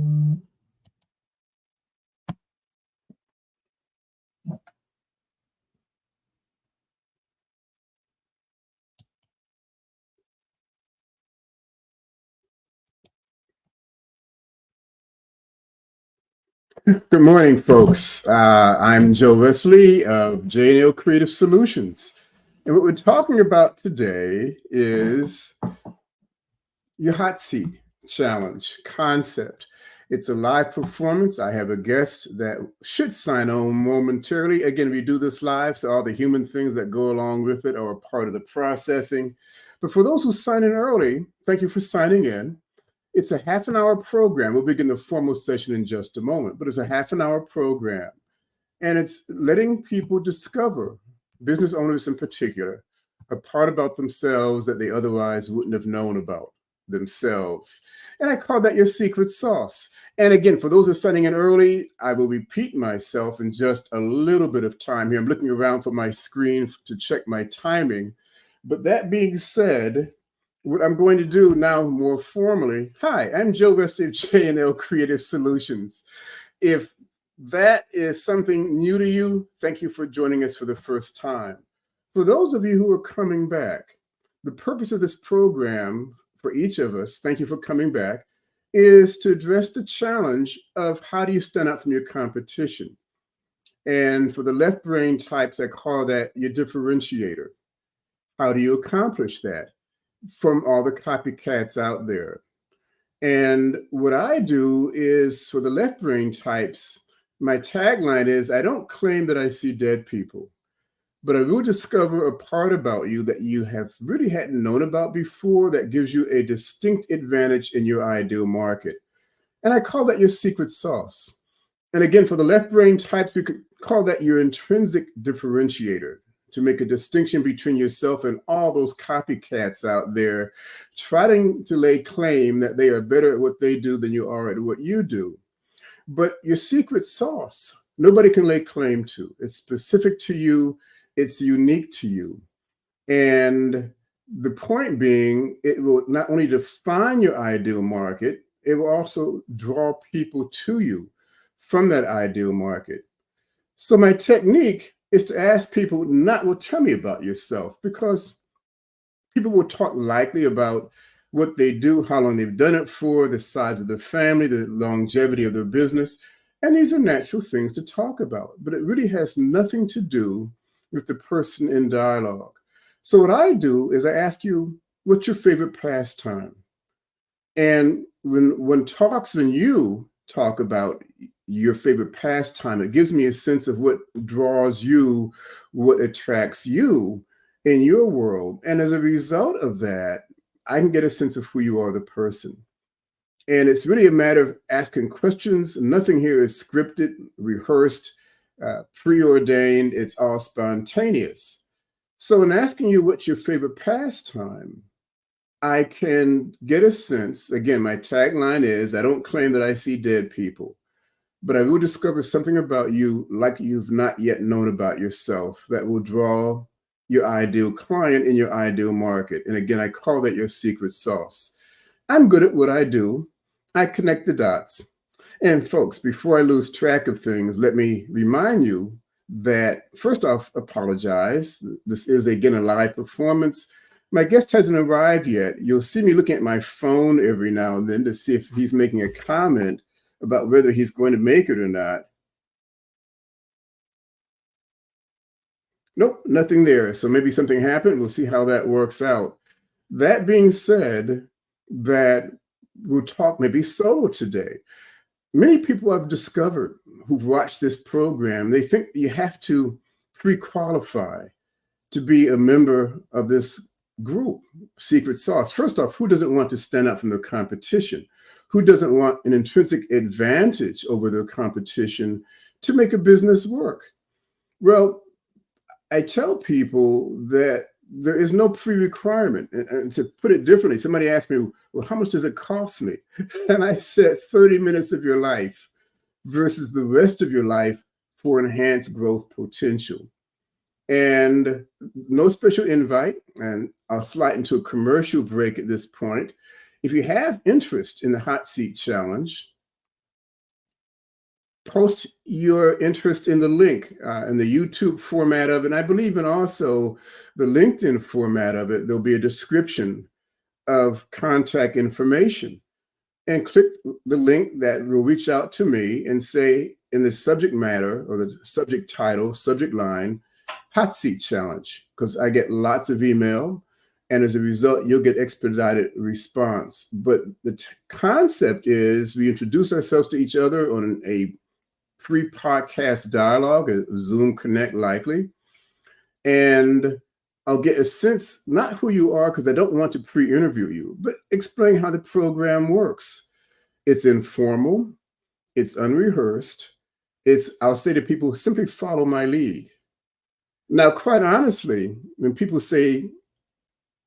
Good morning, folks. I'm Joe Wesley of J&L Creative Solutions. And what we're talking about today is your hot seat challenge concept. It's a live performance. I have a guest that should sign on momentarily. Again, we do this live, so all the human things that go along with it are a part of the processing. But for those who sign in early, thank you for signing in. It's a half an hour program. We'll begin the formal session in just a moment, but it's a half an hour program. And it's letting people discover, business owners in particular, a part about themselves that they otherwise wouldn't have known about themselves. And I call that your secret sauce. And again, for those who are signing in early, I will repeat myself in just a little bit of time here. I'm looking around for my screen to check my timing. But that being said, what I'm going to do now more formally, hi, I'm Joe Wesley of J&L Creative Solutions. If that is something new to you, thank you for joining us for the first time. For those of you who are coming back, the purpose of this program for each of us, thank you for coming back, is to address the challenge of how do you stand out from your competition. And for the left brain types, I call that your differentiator. How do you accomplish that from all the copycats out there? And what I do is, for the left brain types, my tagline is, I don't claim that I see dead people, but I will discover a part about you that you have really hadn't known about before that gives you a distinct advantage in your ideal market. And I call that your secret sauce. And again, for the left brain types, we could call that your intrinsic differentiator, to make a distinction between yourself and all those copycats out there trying to lay claim that they are better at what they do than you are at what you do. But your secret sauce, nobody can lay claim to. It's specific to you. It's unique to you. And the point being, it will not only define your ideal market, it will also draw people to you from that ideal market. So my technique is to ask people not, well, tell me about yourself, because people will talk likely about what they do, how long they've done it for, the size of their family, the longevity of their business. And these are natural things to talk about, but it really has nothing to do with the person in dialogue. So what I do is I ask you, what's your favorite pastime? And when you talk about your favorite pastime, it gives me a sense of what draws you, what attracts you in your world. And as a result of that, I can get a sense of who you are, the person. And it's really a matter of asking questions. Nothing here is scripted, rehearsed, preordained. It's all spontaneous. So in asking you what's your favorite pastime, I can get a sense. Again, my tagline is, I don't claim that I see dead people, but I will discover something about you like you've not yet known about yourself that will draw your ideal client in your ideal market. And again, I call that your secret sauce. I'm good at what I do. I connect the dots. And folks, before I lose track of things, let me remind you that, first off, apologize. This is, again, a live performance. My guest hasn't arrived yet. You'll see me looking at my phone every now and then to see if he's making a comment about whether he's going to make it or not. Nope, nothing there. So maybe something happened. We'll see how that works out. That being said, that we'll talk maybe solo today. Many people I've discovered who've watched this program, they think you have to pre-qualify to be a member of this group, secret sauce. First off, who doesn't want to stand out from their competition? Who doesn't want an intrinsic advantage over their competition to make a business work? Well, I tell people that there is no pre-requirement. And to put it differently, somebody asked me, well, how much does it cost me? And I said 30 minutes of your life versus the rest of your life for enhanced growth potential. And no special invite. And I'll slide into a commercial break at this point. If you have interest in the hot seat challenge, Post your interest in the link in the YouTube format of it. And I believe in also the LinkedIn format of it. There'll be a description of contact information, and click the link that will reach out to me and say in the subject matter or the subject title, subject line, hot seat challenge, because I get lots of email. And as a result, you'll get expedited response. But the concept is we introduce ourselves to each other on a free podcast dialogue, a Zoom Connect likely. And I'll get a sense, not who you are, because I don't want to pre-interview you, but explain how the program works. It's informal, it's unrehearsed. I'll say to people, simply follow my lead. Now, quite honestly, when people say,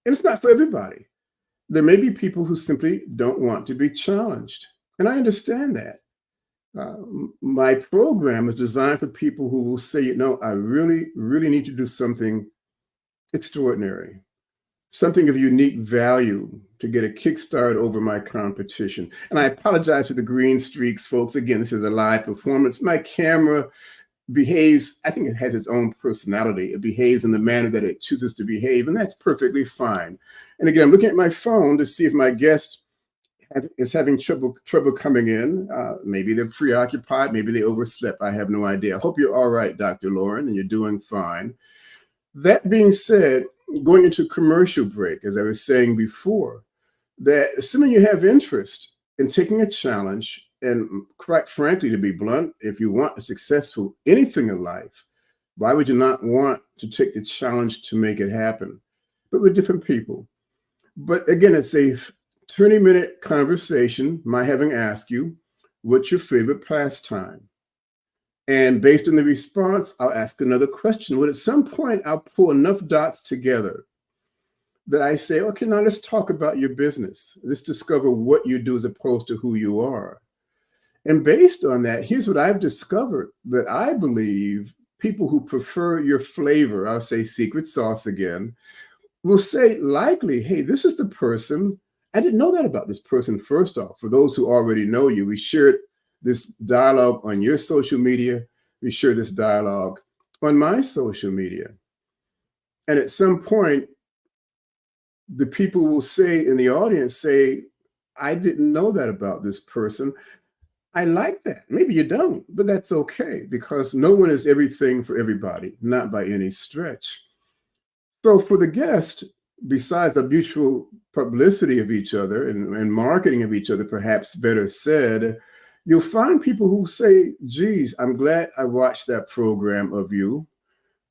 and it's not for everybody, there may be people who simply don't want to be challenged. And I understand that. My program is designed for people who will say, I really, really need to do something extraordinary, something of unique value to get a kickstart over my competition. And I apologize for the green streaks, folks. Again, this is a live performance. My camera behaves, I think it has its own personality. It behaves in the manner that it chooses to behave, and that's perfectly fine. And again, I'm looking at my phone to see if my guest is having trouble coming in. Maybe they're preoccupied, maybe they overslept. I have no idea. I hope you're all right, Dr. Loren, and you're doing fine. That being said, going into commercial break, as I was saying before, that assuming you have interest in taking a challenge, and quite frankly, to be blunt, if you want a successful anything in life, why would you not want to take the challenge to make it happen? But with different people. But again, it's a 20-minute conversation, my having asked you, what's your favorite pastime? And based on the response, I'll ask another question. Well, at some point, I'll pull enough dots together that I say, okay, now let's talk about your business. Let's discover what you do as opposed to who you are. And based on that, here's what I've discovered, that I believe people who prefer your flavor, I'll say secret sauce again, will say likely, hey, this is the person. I didn't know that about this person, first off. For those who already know you, we shared this dialogue on your social media. We share this dialogue on my social media. And at some point, the people will say in the audience, say, I didn't know that about this person. I like that. Maybe you don't, but that's okay, because no one is everything for everybody, not by any stretch. So for the guest, besides the mutual publicity of each other and marketing of each other, perhaps better said, you'll find people who say, geez, I'm glad I watched that program of you,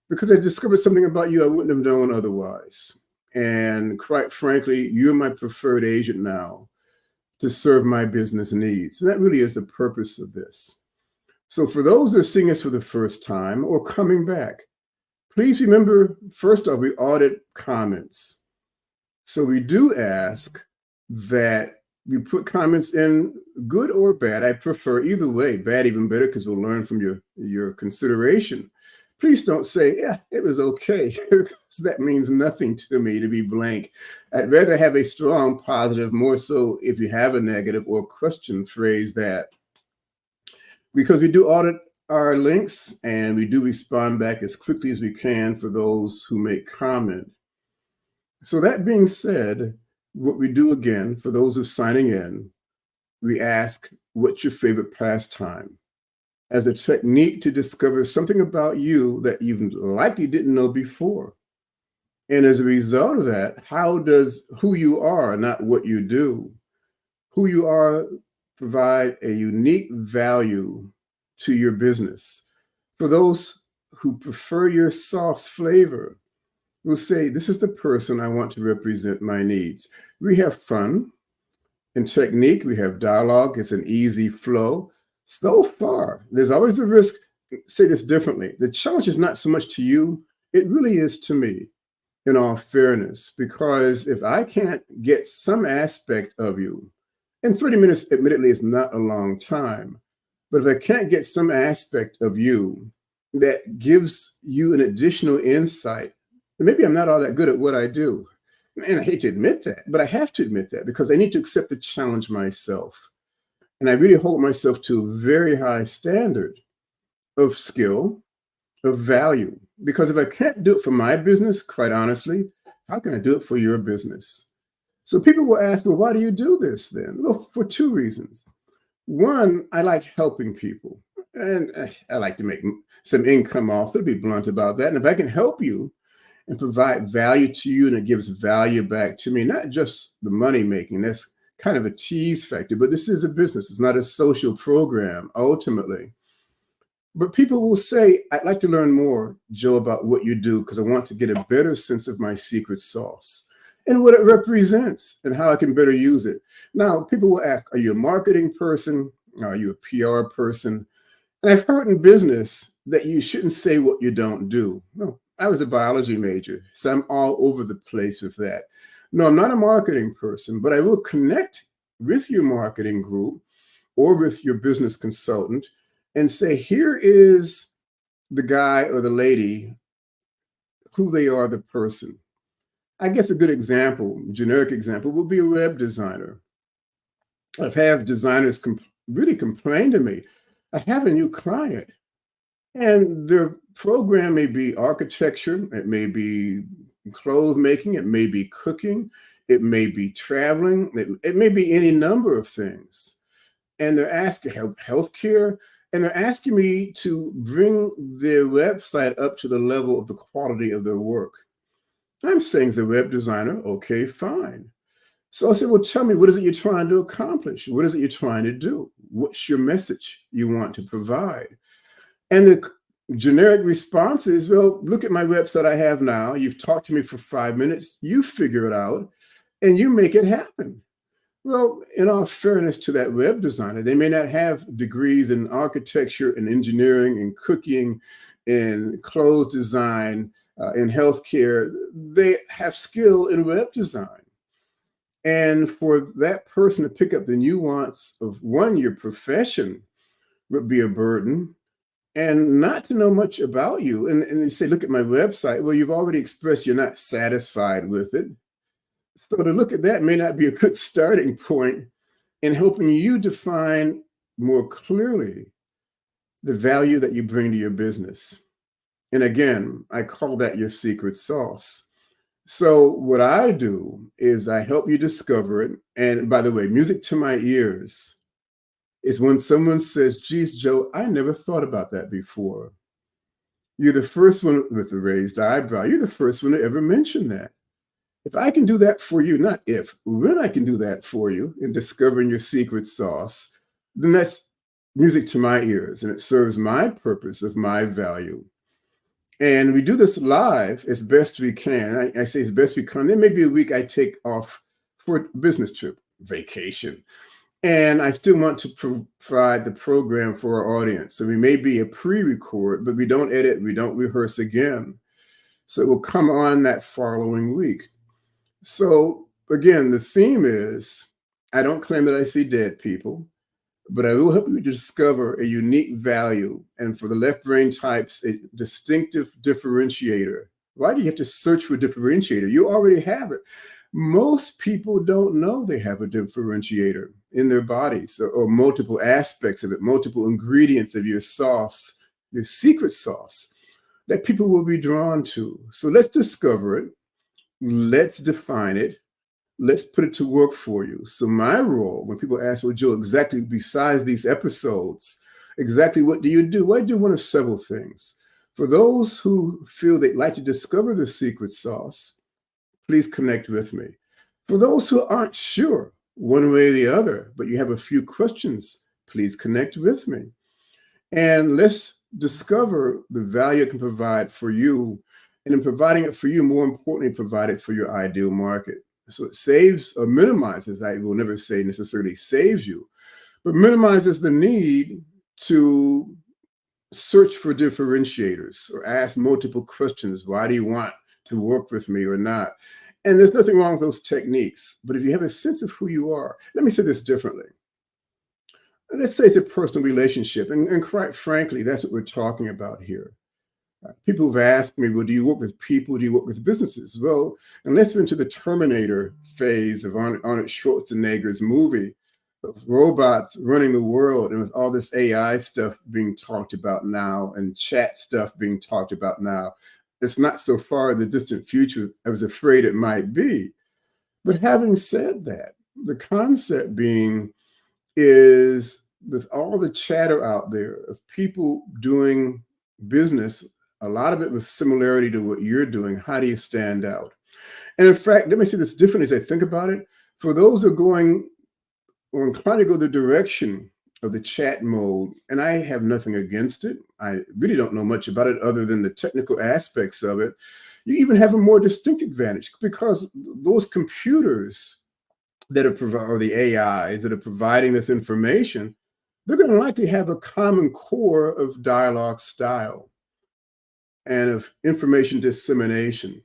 because I discovered something about you I wouldn't have known otherwise. And quite frankly, you're my preferred agent now to serve my business needs. And that really is the purpose of this. So for those who are seeing us for the first time or coming back, please remember, first off, we audit comments. So we do ask that you put comments in, good or bad. I prefer either way, bad even better, because we'll learn from your consideration. Please don't say, yeah, it was okay, because that means nothing to me, to be blank. I'd rather have a strong positive, more so if you have a negative or question, phrase that. Because we do audit our links and we do respond back as quickly as we can for those who make comment. So that being said, what we do again, for those who are signing in, we ask, what's your favorite pastime? As a technique to discover something about you that you likely didn't know before. And as a result of that, how does who you are, not what you do, who you are, provide a unique value to your business? For those who prefer your sauce flavor, will say, this is the person I want to represent my needs. We have fun and technique. We have dialogue. It's an easy flow. So far, there's always a risk. Say this differently. The challenge is not so much to you. It really is to me, in all fairness, because if I can't get some aspect of you, and 30 minutes admittedly is not a long time, but if I can't get some aspect of you that gives you an additional insight, then maybe I'm not all that good at what I do. And I hate to admit that, but I have to admit that, because I need to accept the challenge myself. And I really hold myself to a very high standard of skill, of value. Because if I can't do it for my business, quite honestly, how can I do it for your business? So people will ask, well, why do you do this then? Well, for two reasons. One, I like helping people, and I like to make some income off. To be blunt about that. And if I can help you and provide value to you, and it gives value back to me, not just the money making, that's kind of a tease factor, but this is a business. It's not a social program ultimately. But people will say, I'd like to learn more, Joe, about what you do, because I want to get a better sense of my secret sauce and what it represents and how I can better use it. Now, people will ask, are you a marketing person? Are you a PR person? And I've heard in business that you shouldn't say what you don't do. No, I was a biology major, so I'm all over the place with that. No, I'm not a marketing person, but I will connect with your marketing group or with your business consultant and say, here is the guy or the lady, who they are, the person. I guess a good example, generic example, would be a web designer. I've had designers really complain to me. I have a new client, and their program may be architecture, it may be clothes making, it may be cooking, it may be traveling, it may be any number of things. And they're asking healthcare, and they're asking me to bring their website up to the level of the quality of their work. I'm saying as a web designer, okay, fine. So I said, well, tell me, what is it you're trying to accomplish? What is it you're trying to do? What's your message you want to provide? And the generic response is, well, look at my website I have now. You've talked to me for 5 minutes. You figure it out and you make it happen. Well, in all fairness to that web designer, they may not have degrees in architecture and engineering and cooking and clothes design, in healthcare. They have skill in web design. And for that person to pick up the nuance of one, your profession would be a burden, and not to know much about you. And they say, look at my website. Well, you've already expressed you're not satisfied with it. So to look at that may not be a good starting point in helping you define more clearly the value that you bring to your business. And again, I call that your secret sauce. So what I do is I help you discover it. And by the way, music to my ears is when someone says, geez, Joe, I never thought about that before. You're the first one with the raised eyebrow. You're the first one to ever mention that. If I can do that for you, not if, when I can do that for you in discovering your secret sauce, then that's music to my ears, and it serves my purpose of my value. And we do this live as best we can. I say as best we can. There may be a week I take off for a business trip, vacation, and I still want to provide the program for our audience. So we may be a pre-record, but we don't edit, we don't rehearse again. So it will come on that following week. So again, the theme is, I don't claim that I see dead people, but I will help you discover a unique value, and for the left brain types, a distinctive differentiator. Why do you have to search for a differentiator? You already have it. Most people don't know they have a differentiator in their bodies, or multiple aspects of it, multiple ingredients of your sauce, your secret sauce that people will be drawn to. So let's discover it. Let's define it. Let's put it to work for you. So my role, when people ask, well, Joe, exactly besides these episodes, exactly what do you do? Well, I do one of several things. For those who feel they'd like to discover the secret sauce, please connect with me. For those who aren't sure one way or the other, but you have a few questions, please connect with me. And let's discover the value it can provide for you. And in providing it for you, more importantly, provide it for your ideal market. So it saves or minimizes, I will never say necessarily saves you, but minimizes the need to search for differentiators or ask multiple questions. Why do you want to work with me or not? And there's nothing wrong with those techniques. But if you have a sense of who you are, let me say this differently. Let's say it's a personal relationship. And quite frankly, that's what we're talking about here. People have asked me, well, do you work with people? Do you work with businesses? Well, unless we're into the Terminator phase of Arnold Schwarzenegger's movie, of robots running the world, and with all this AI stuff being talked about now and chat stuff being talked about now, it's not so far in the distant future I was afraid it might be. But having said that, the concept being is with all the chatter out there of people doing business, a lot of it with similarity to what you're doing, how do you stand out? And in fact, let me say this differently as I think about it. For those who are going or inclined to go the direction of the chat mode, and I have nothing against it. I really don't know much about it other than the technical aspects of it. You even have a more distinct advantage because those computers that are providing, or the AIs that are providing this information, they're going to likely have a common core of dialogue style and of information dissemination.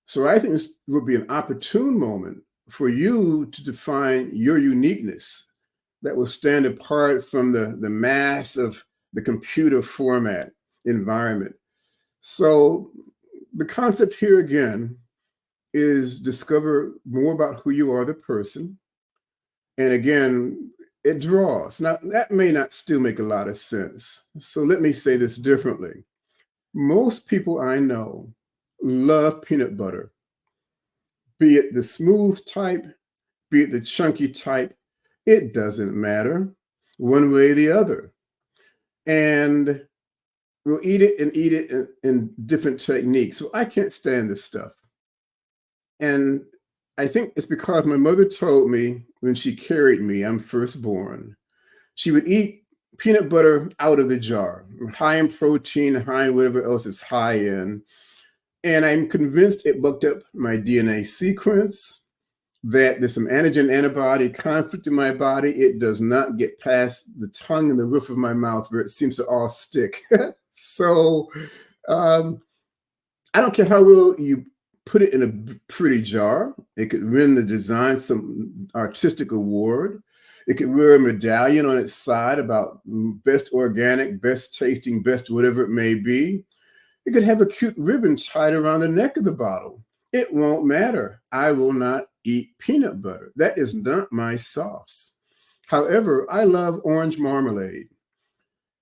So I think this would be an opportune moment for you to define your uniqueness that will stand apart from the mass of the computer format environment. So the concept here again is discover more about who you are, the person. And again, it draws. Now, that may not still make a lot of sense. So let me say this differently. Most people I know love peanut butter, be it the smooth type, be it the chunky type. It doesn't matter one way or the other. And we'll eat it and eat it in different techniques. So I can't stand this stuff. And I think it's because my mother told me when she carried me, I'm firstborn, she would eat peanut butter out of the jar, high in protein, high in whatever else it's high in. And I'm convinced it bucked up my DNA sequence, that there's some antigen antibody conflict in my body. It does not get past the tongue and the roof of my mouth where it seems to all stick. So I don't care how well you put it in a pretty jar. It could win the design some artistic award. It could wear a medallion on its side about best organic, best tasting, best whatever it may be. It could have a cute ribbon tied around the neck of the bottle. It won't matter. I will not eat peanut butter. That is not my sauce. However, I love orange marmalade.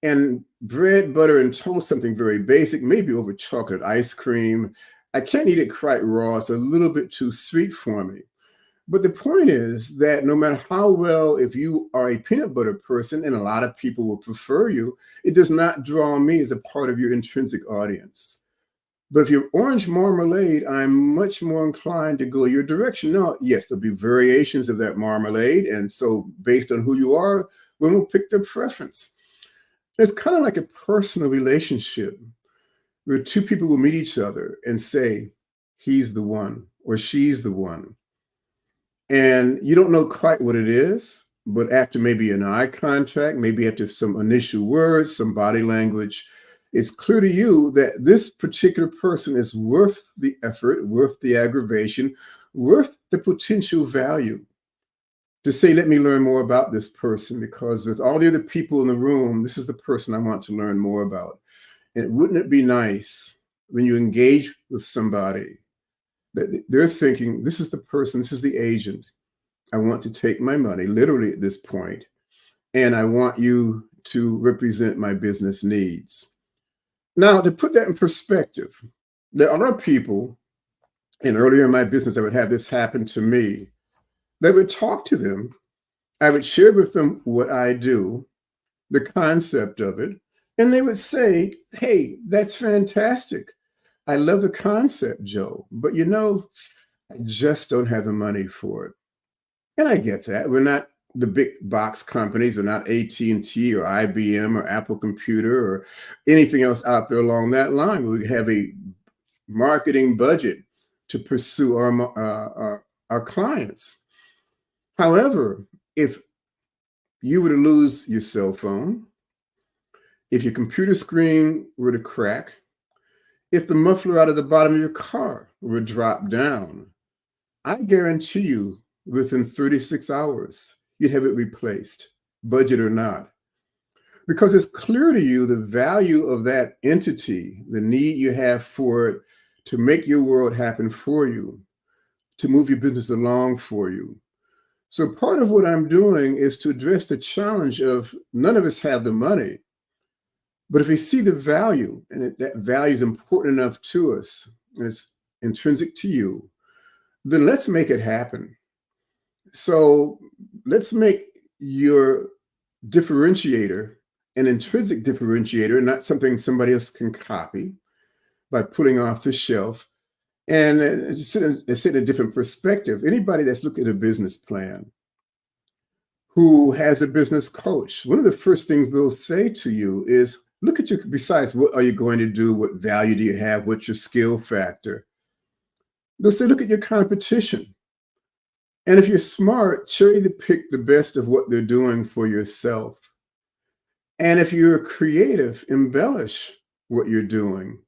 And bread, butter, and toast, something very basic, maybe over chocolate ice cream. I can't eat it quite raw. It's a little bit too sweet for me. But the point is that no matter how well, if you are a peanut butter person, and a lot of people will prefer you, it does not draw me as a part of your intrinsic audience. But if you're orange marmalade, I'm much more inclined to go your direction. Now, yes, there'll be variations of that marmalade. And so based on who you are, one will pick their preference. It's kind of like a personal relationship where two people will meet each other and say, he's the one or she's the one. And you don't know quite what it is, but after maybe an eye contact, maybe after some initial words, some body language, it's clear to you that this particular person is worth the effort, worth the aggravation, worth the potential value to say, let me learn more about this person, because with all the other people in the room, this is the person I want to learn more about. And wouldn't it be nice when you engage with somebody that they're thinking, this is the person, this is the agent. I want to take my money, literally at this point, and I want you to represent my business needs. Now, to put that in perspective, there are people, and earlier in my business, I would have this happen to me. They would talk to them. I would share with them what I do, the concept of it, and they would say, hey, that's fantastic. I love the concept, Joe, but I just don't have the money for it. And I get that. We're not the big box companies. We're not AT&T or IBM or Apple Computer or anything else out there along that line. We have a marketing budget to pursue our clients. However, if you were to lose your cell phone, if your computer screen were to crack, if the muffler out of the bottom of your car were to drop down, I guarantee you within 36 hours, you'd have it replaced, budget or not. Because it's clear to you the value of that entity, the need you have for it to make your world happen for you, to move your business along for you. So part of what I'm doing is to address the challenge of none of us have the money, but if we see the value and that value is important enough to us and it's intrinsic to you, then let's make it happen. So let's make your differentiator an intrinsic differentiator, not something somebody else can copy by pulling off the shelf. And sit in a different perspective. Anybody that's looking at a business plan, who has a business coach, one of the first things they'll say to you is, look at your, besides what are you going to do, what value do you have, what's your skill factor? They'll say, look at your competition. And if you're smart, cherry to pick the best of what they're doing for yourself. And if you're creative, embellish what you're doing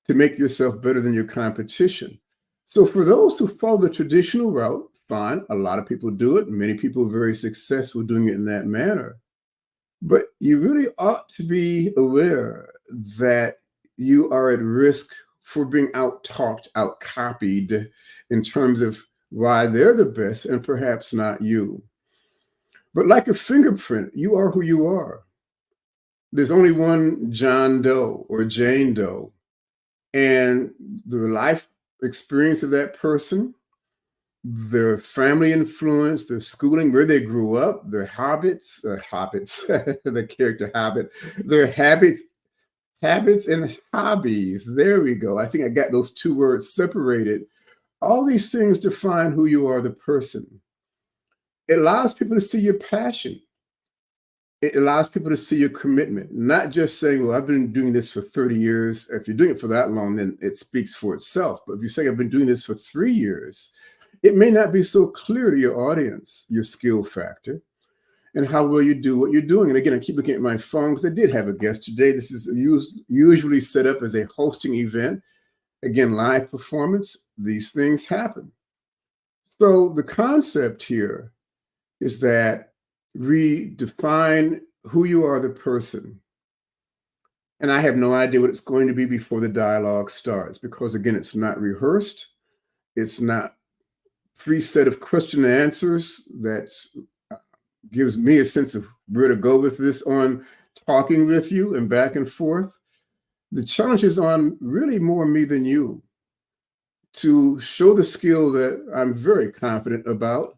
to make yourself better than your competition. So for those who follow the traditional route, fine, a lot of people do it. Many people are very successful doing it in that manner. But you really ought to be aware that you are at risk for being out-talked, out-copied in terms of why they're the best and perhaps not you. But like a fingerprint, you are who you are. There's only one John Doe or Jane Doe. And the life experience of that person, their family influence, their schooling, where they grew up, their habits, the character habit, their habits and hobbies. There we go. I think I got those two words separated. All these things define who you are, the person. It allows people to see your passion. It allows people to see your commitment, not just saying, well, I've been doing this for 30 years. If you're doing it for that long, then it speaks for itself. But if you say, I've been doing this for 3 years, it may not be so clear to your audience, your skill factor, and how well you do what you're doing. And again, I keep looking at my phone because I did have a guest today. This is usually set up as a hosting event. Again, live performance, these things happen. So the concept here is that we define who you are, the person. And I have no idea what it's going to be before the dialogue starts, because again, it's not rehearsed. It's not free set of question and answers that gives me a sense of where to go with this on talking with you and back and forth. The challenge is on really more me than you to show the skill that I'm very confident about,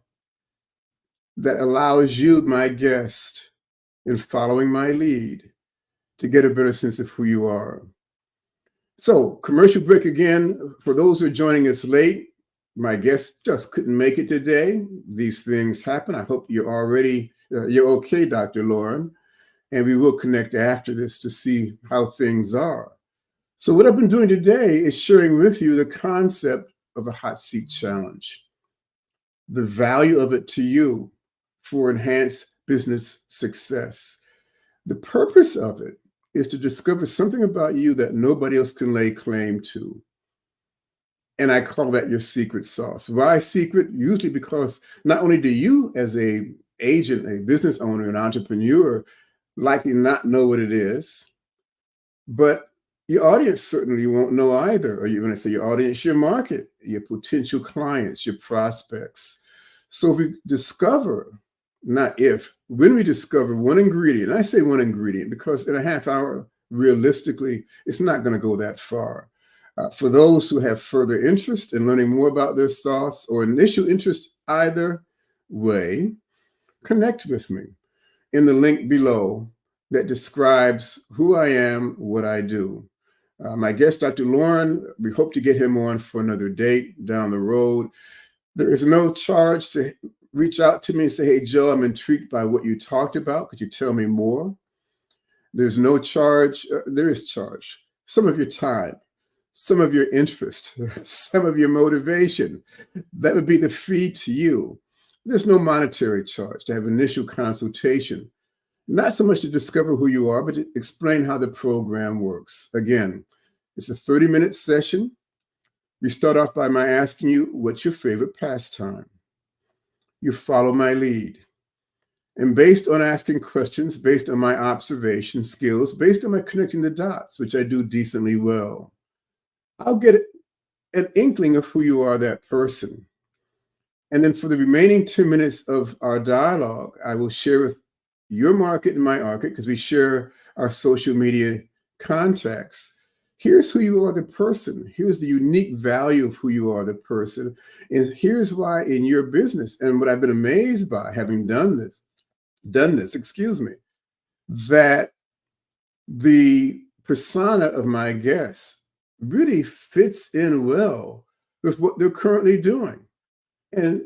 that allows you, my guest, in following my lead, to get a better sense of who you are. So, commercial break again. For those who are joining us late, my guest just couldn't make it today. These things happen. I hope you're okay, Dr. Loren, and we will connect after this to see how things are. So what I've been doing today is sharing with you the concept of a hot seat challenge, the value of it to you for enhanced business success. The purpose of it is to discover something about you that nobody else can lay claim to. And I call that your secret sauce. Why secret? Usually because not only do you as a agent, a business owner, an entrepreneur, likely not know what it is, but your audience certainly won't know either. Or you're going to say your audience, your market, your potential clients, your prospects. So if we discover, when we discover one ingredient, I say one ingredient because in a half hour, realistically, it's not going to go that far. For those who have further interest in learning more about their sauce or initial interest either way, connect with me in the link below that describes who I am, what I do. My guest, Dr. Loren, we hope to get him on for another date down the road. There is no charge to reach out to me and say, hey, Joe, I'm intrigued by what you talked about. Could you tell me more? There's no charge. There is charge. Some of your time, some of your interest, some of your motivation. That would be the fee to you. There's no monetary charge to have initial consultation. Not so much to discover who you are, but to explain how the program works. Again, it's a 30-minute session. We start off by my asking you, what's your favorite pastime? You follow my lead. And based on asking questions, based on my observation skills, based on my connecting the dots, which I do decently well, I'll get an inkling of who you are, that person. And then for the remaining 10 minutes of our dialogue, I will share with your market and my market, because we share our social media contacts. Here's who you are, the person. Here's the unique value of who you are, the person. And here's why in your business, and what I've been amazed by having done this, excuse me, that the persona of my guests really fits in well with what they're currently doing. And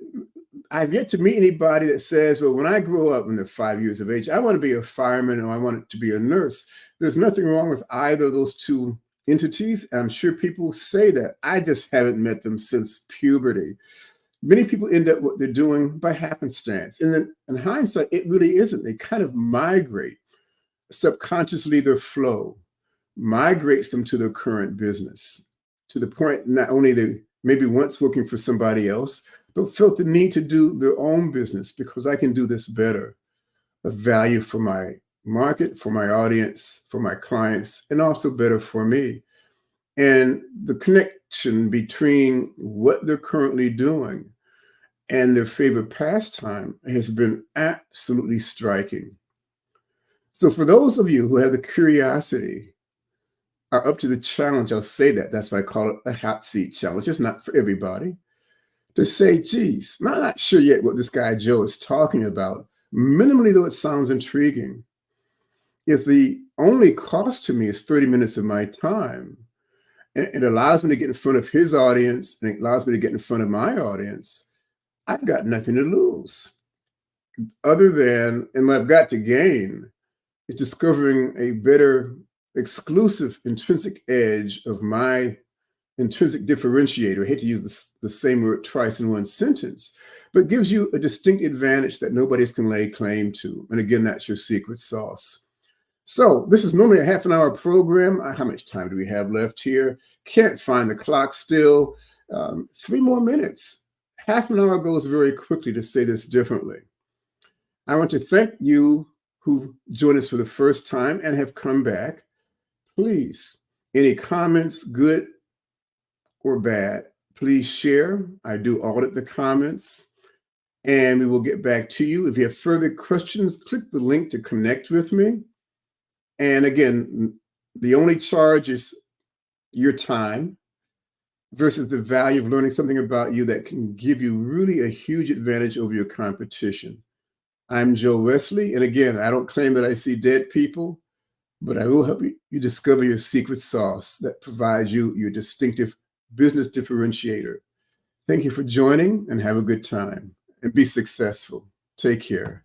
I've yet to meet anybody that says, well, when I grow up when they're 5 years of age, I want to be a fireman or I want to be a nurse. There's nothing wrong with either of those two entities. I'm sure people say that. I just haven't met them since puberty. Many people end up what they're doing by happenstance. And then in hindsight, it really isn't. They kind of migrate subconsciously, their flow migrates them to their current business, to the point not only they maybe once working for somebody else, but felt the need to do their own business because I can do this better, of value for my market, for my audience, for my clients, and also better for me. And the connection between what they're currently doing and their favorite pastime has been absolutely striking. So for those of you who have the curiosity, are up to the challenge, I'll say that. That's why I call it a hot seat challenge. It's not for everybody. To say, geez, I'm not sure yet what this guy Joe is talking about. Minimally, though, it sounds intriguing. If the only cost to me is 30 minutes of my time, and it allows me to get in front of his audience, and it allows me to get in front of my audience, I've got nothing to lose. Other than, and what I've got to gain, is discovering a better exclusive intrinsic edge of my intrinsic differentiator. I hate to use the same word twice in one sentence, but gives you a distinct advantage that nobody else can lay claim to. And again, that's your secret sauce. So this is normally a half an hour program. How much time do we have left here? Can't find the clock still. 3 more minutes. Half an hour goes very quickly, to say this differently. I want to thank you who joined us for the first time and have come back. Please, any comments, good or bad, please share. I do audit the comments and we will get back to you. If you have further questions, click the link to connect with me. And again, the only charge is your time versus the value of learning something about you that can give you really a huge advantage over your competition. I'm Joe Wesley. And again, I don't claim that I see dead people, but I will help you discover your secret sauce that provides you your distinctive business differentiator. Thank you for joining and have a good time and be successful. Take care.